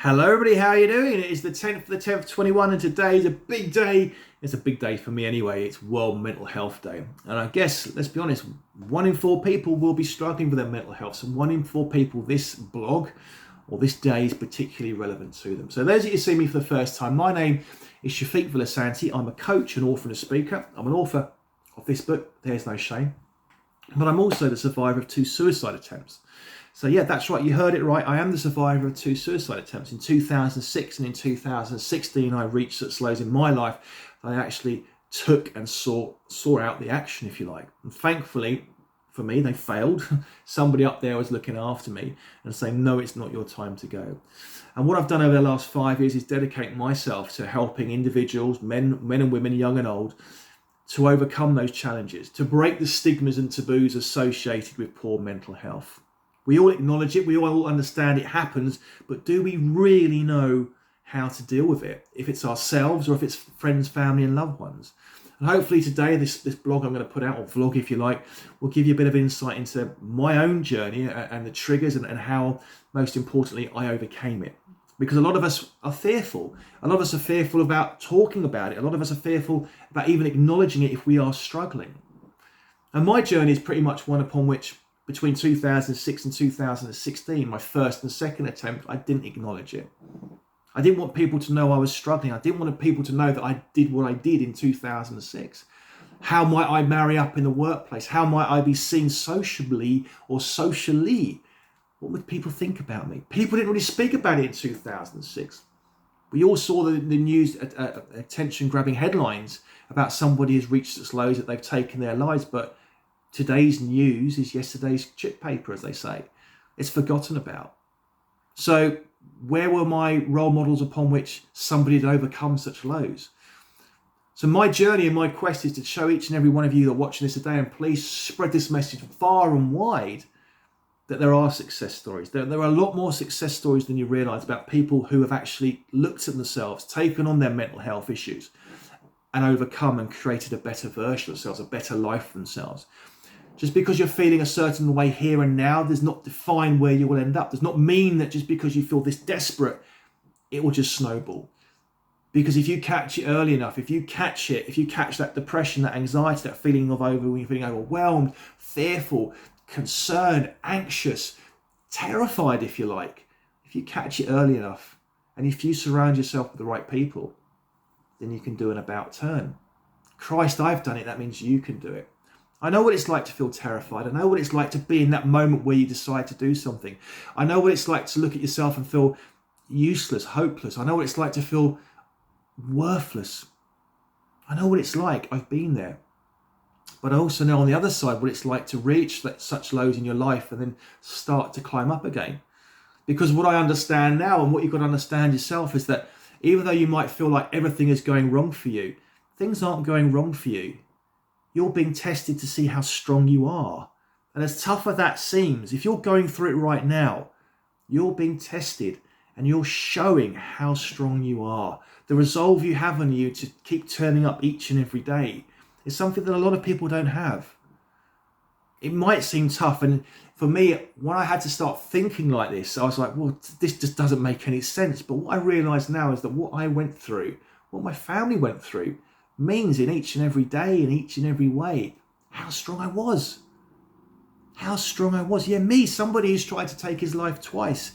Hello everybody, how are you doing? It is the 10th of the 10th, 21, and today is a big day. It's a big day for me anyway. It's World Mental Health Day. And I guess, let's be honest, 1 in 4 people will be struggling with their mental health. So 1 in 4 people, this blog or this day is particularly relevant to them. So those of you who see me for the first time, my name is Shafiq Villasanti. I'm a coach, an author and a speaker. I'm an author of this book, There's No Shame. But I'm also the survivor of 2 suicide attempts. So yeah, that's right, you heard it right. I am the survivor of 2 suicide attempts. In 2006 and in 2016, I reached such lows in my life that I actually took and saw out the action, if you like. And thankfully, for me, they failed. Somebody up there was looking after me and saying, no, it's not your time to go. And what I've done over the last 5 years is dedicate myself to helping individuals, men and women, young and old, to overcome those challenges, to break the stigmas and taboos associated with poor mental health. We all acknowledge it, we all understand it happens, but do we really know how to deal with it? If it's ourselves or if it's friends, family and loved ones. And hopefully today, this blog I'm going to put out, or vlog if you like, will give you a bit of insight into my own journey and the triggers and how, most importantly, I overcame it. Because a lot of us are fearful. A lot of us are fearful about talking about it. A lot of us are fearful about even acknowledging it if we are struggling. And my journey is pretty much one upon which, between 2006 and 2016, my first and second attempt, I didn't acknowledge it. I didn't want people to know I was struggling. I didn't want people to know that I did what I did in 2006. How might I marry up in the workplace? How might I be seen sociably or socially? What would people think about me? People didn't really speak about it in 2006. We all saw the news attention-grabbing headlines about somebody has reached such lows that they've taken their lives, but today's news is yesterday's chip paper, as they say. It's forgotten about. So where were my role models upon which somebody had overcome such lows? So my journey and my quest is to show each and every one of you that are watching this today, and please spread this message far and wide, that there are success stories. There are a lot more success stories than you realise about people who have actually looked at themselves, taken on their mental health issues and overcome and created a better version of themselves, a better life for themselves. Just because you're feeling a certain way here and now does not define where you will end up. Does not mean that just because you feel this desperate, it will just snowball. Because if you catch it early enough, if you catch that depression, that anxiety, that feeling of when you're feeling overwhelmed, fearful, concerned, anxious, terrified, if you like, if you catch it early enough, and if you surround yourself with the right people, then you can do an about turn. Christ, I've done it. That means you can do it. I know what it's like to feel terrified. I know what it's like to be in that moment where you decide to do something. I know what it's like to look at yourself and feel useless, hopeless. I know what it's like to feel worthless. I know what it's like. I've been there. But I also know on the other side what it's like to reach such lows in your life and then start to climb up again. Because what I understand now, and what you've got to understand yourself, is that even though you might feel like everything is going wrong for you, things aren't going wrong for you. You're being tested to see how strong you are. And as tough as that seems, if you're going through it right now, you're being tested and you're showing how strong you are. The resolve you have on you to keep turning up each and every day is something that a lot of people don't have. It might seem tough, and for me, when I had to start thinking like this, I was like, well, this just doesn't make any sense. But what I realise now is that what I went through, what my family went through, means in each and every day, in each and every way, how strong I was. How strong I was. Yeah, me, somebody who's tried to take his life twice,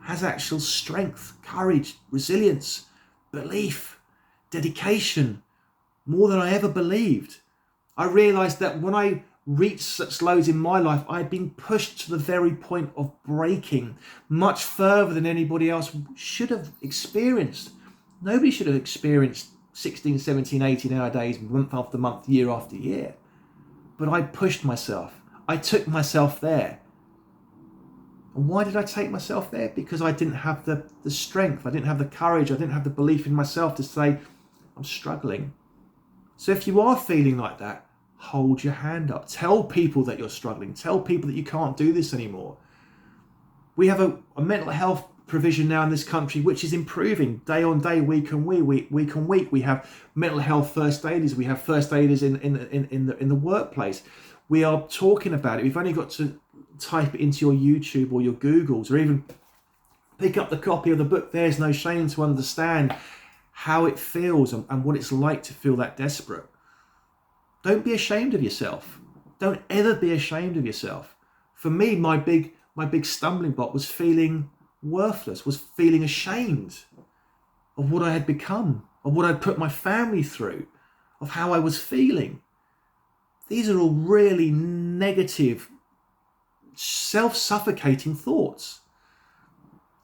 has actual strength, courage, resilience, belief, dedication, more than I ever believed. I realised that when I reached such lows in my life, I had been pushed to the very point of breaking, much further than anybody else should have experienced. Nobody should have experienced 16, 17, 18-hour days, month after month, year after year. But I pushed myself. I took myself there. And why did I take myself there? Because I didn't have the strength. I didn't have the courage. I didn't have the belief in myself to say, I'm struggling. So if you are feeling like that, hold your hand up. Tell people that you're struggling. Tell people that you can't do this anymore. We have a mental health provision now in this country which is improving day on day, week on week. We have mental health first aiders. We have first aiders in the workplace. We are talking about it. We've only got to type it into your YouTube or your Googles, or even Pick up the copy of the book, There's No Shame, to understand how it feels and what it's like to feel that desperate. Don't be ashamed of yourself. Don't ever be ashamed of yourself. For me, my big stumbling block was feeling worthless, was feeling ashamed of what I had become, of what I'd put my family through, of how I was feeling. These are all really negative, self-suffocating thoughts.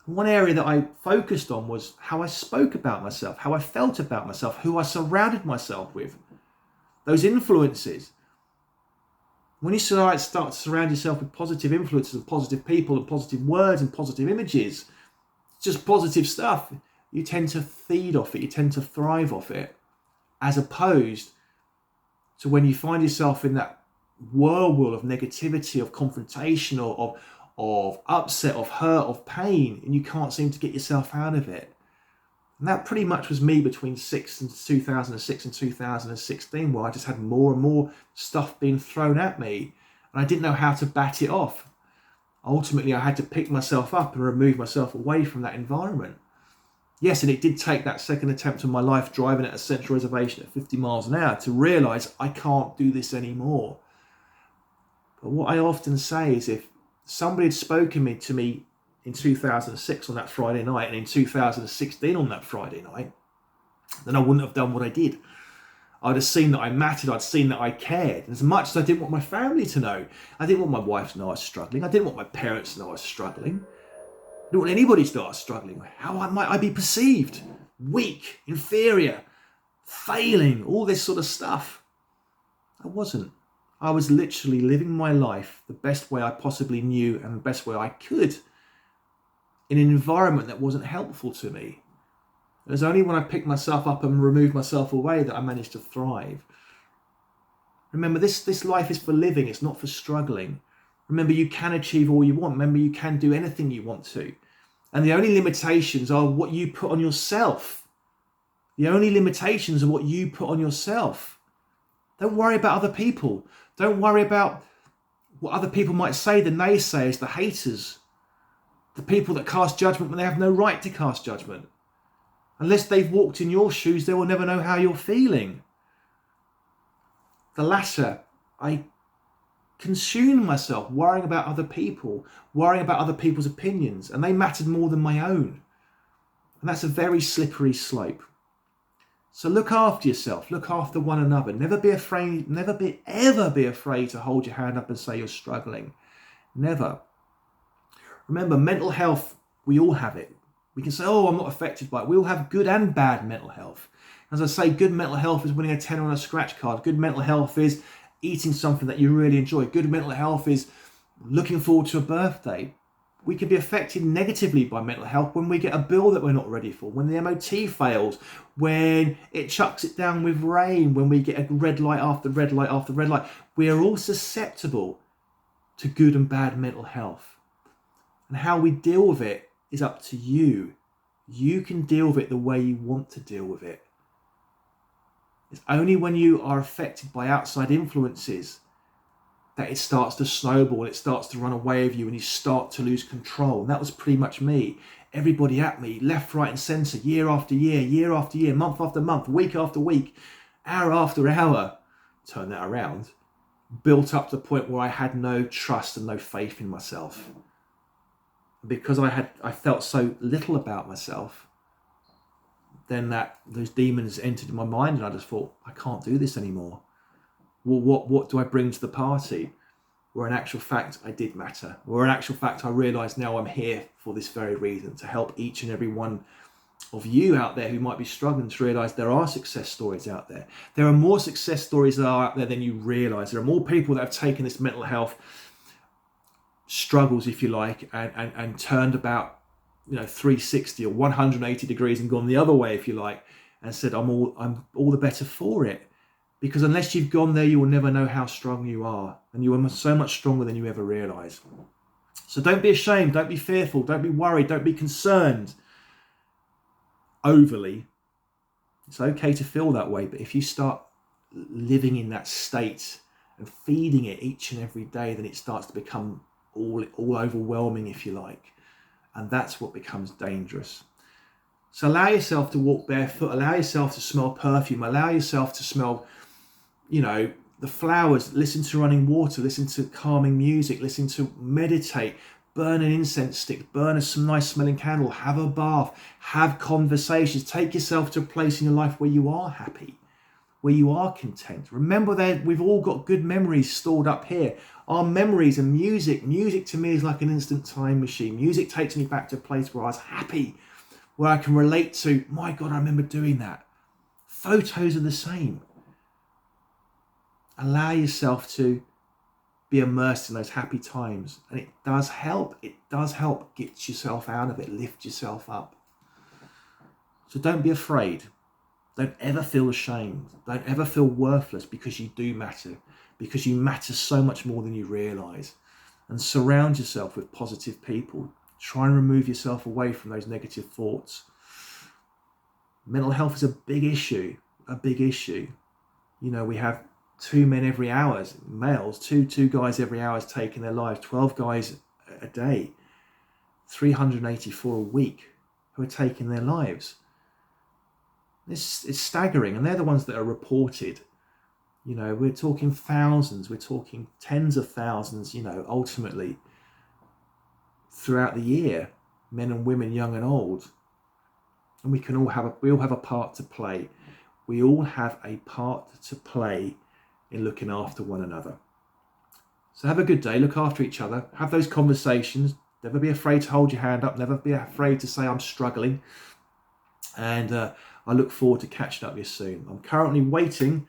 One area that I focused on was how I spoke about myself, how I felt about myself, who I surrounded myself with. Those influences. When you start to surround yourself with positive influences and positive people and positive words and positive images, just positive stuff, you tend to feed off it, you tend to thrive off it, as opposed to when you find yourself in that whirlwind of negativity, of confrontation, or of upset, of hurt, of pain, and you can't seem to get yourself out of it. And that pretty much was me between 2006 and 2016, where I just had more and more stuff being thrown at me, and I didn't know how to bat it off. Ultimately, I had to pick myself up and remove myself away from that environment. Yes, and it did take that second attempt in my life driving at a central reservation at 50 miles an hour to realise I can't do this anymore. But what I often say is, if somebody had spoken to me in 2006 on that Friday night and in 2016 on that Friday night, then I wouldn't have done what I did. I'd have seen that I mattered. I'd seen that I cared. And as much as I didn't want my family to know, I didn't want my wife to know I was struggling. I didn't want my parents to know I was struggling. I didn't want anybody to know I was struggling. How might I be perceived? Weak, inferior, failing, all this sort of stuff. I wasn't. I was literally living my life the best way I possibly knew and the best way I could in an environment that wasn't helpful to me. It was only when I picked myself up and removed myself away that I managed to thrive. Remember, this life is for living, it's not for struggling. Remember, you can achieve all you want. Remember, you can do anything you want to. And the only limitations are what you put on yourself. The only limitations are what you put on yourself. Don't worry about other people. Don't worry about what other people might say, the naysayers, the haters, the people that cast judgment when they have no right to cast judgment. Unless they've walked in your shoes, they will never know how you're feeling. The latter, I consumed myself worrying about other people, worrying about other people's opinions, and they mattered more than my own. And that's a very slippery slope. So look after yourself, look after one another. Never be afraid, ever be afraid to hold your hand up and say you're struggling. Never. Remember, mental health, we all have it. We can say, oh, I'm not affected by it. We all have good and bad mental health. As I say, good mental health is winning a tenner on a scratch card. Good mental health is eating something that you really enjoy. Good mental health is looking forward to a birthday. We can be affected negatively by mental health when we get a bill that we're not ready for, when the MOT fails, when it chucks it down with rain, when we get a red light after red light after red light. We are all susceptible to good and bad mental health. And how we deal with it is up to you. You can deal with it the way you want to deal with it. It's only when you are affected by outside influences that it starts to snowball, it starts to run away with you, and you start to lose control. And that was pretty much me. Everybody at me, left, right and centre, year after year, month after month, week after week, hour after hour. Turn that around. Built up to the point where I had no trust and no faith in myself. Because I felt so little about myself, then those demons entered my mind, and I just thought, I can't do this anymore. Well, what do I bring to the party? Where in actual fact, I did matter. Where in actual fact, I realise now I'm here for this very reason, to help each and every one of you out there who might be struggling to realise there are success stories out there. There are more success stories that are out there than you realise. There are more people that have taken this mental health struggles, if you like, and turned about 360 or 180 degrees and gone the other way, if you like, and said, I'm all the better for it. Because unless you've gone there, you will never know how strong you are. And you are so much stronger than you ever realise. So don't be ashamed, don't be fearful, don't be worried, don't be concerned overly. It's okay to feel that way, but if you start living in that state and feeding it each and every day, then it starts to become all overwhelming, if you like. And that's what becomes dangerous. So allow yourself to walk barefoot, allow yourself to smell perfume, allow yourself to smell, the flowers, listen to running water, listen to calming music, listen to meditate, burn an incense stick, burn some nice smelling candle, have a bath, have conversations, take yourself to a place in your life where you are happy, where you are content. Remember that we've all got good memories stored up here. Our memories and music to me is like an instant time machine. Music takes me back to a place where I was happy, where I can relate to, my God, I remember doing that. Photos are the same. Allow yourself to be immersed in those happy times. And it does help. It does help get yourself out of it, lift yourself up. So don't be afraid. Don't ever feel ashamed. Don't ever feel worthless, because you do matter. Because you matter so much more than you realise. And surround yourself with positive people. Try and remove yourself away from those negative thoughts. Mental health is a big issue. We have 2 men every hour, males, two guys every hour is taking their lives, 12 guys a day, 384 a week who are taking their lives. It's staggering, and they're the ones that are reported. We're talking thousands, we're talking tens of thousands, ultimately throughout the year, men and women, young and old. And we all have a part to play. We all have a part to play in looking after one another. So have a good day, look after each other, have those conversations, never be afraid to hold your hand up, never be afraid to say I'm struggling. And I look forward to catching up with you soon. I'm currently waiting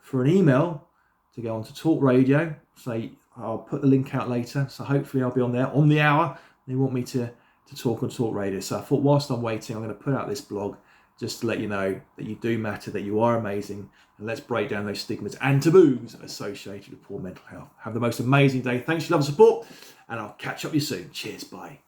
for an email to go on to Talk Radio. So I'll put the link out later. So hopefully I'll be on there on the hour. They want me to talk on Talk Radio. So I thought whilst I'm waiting, I'm going to put out this blog just to let you know that you do matter, that you are amazing. And let's break down those stigmas and taboos associated with poor mental health. Have the most amazing day. Thanks for your love and support. And I'll catch up with you soon. Cheers. Bye.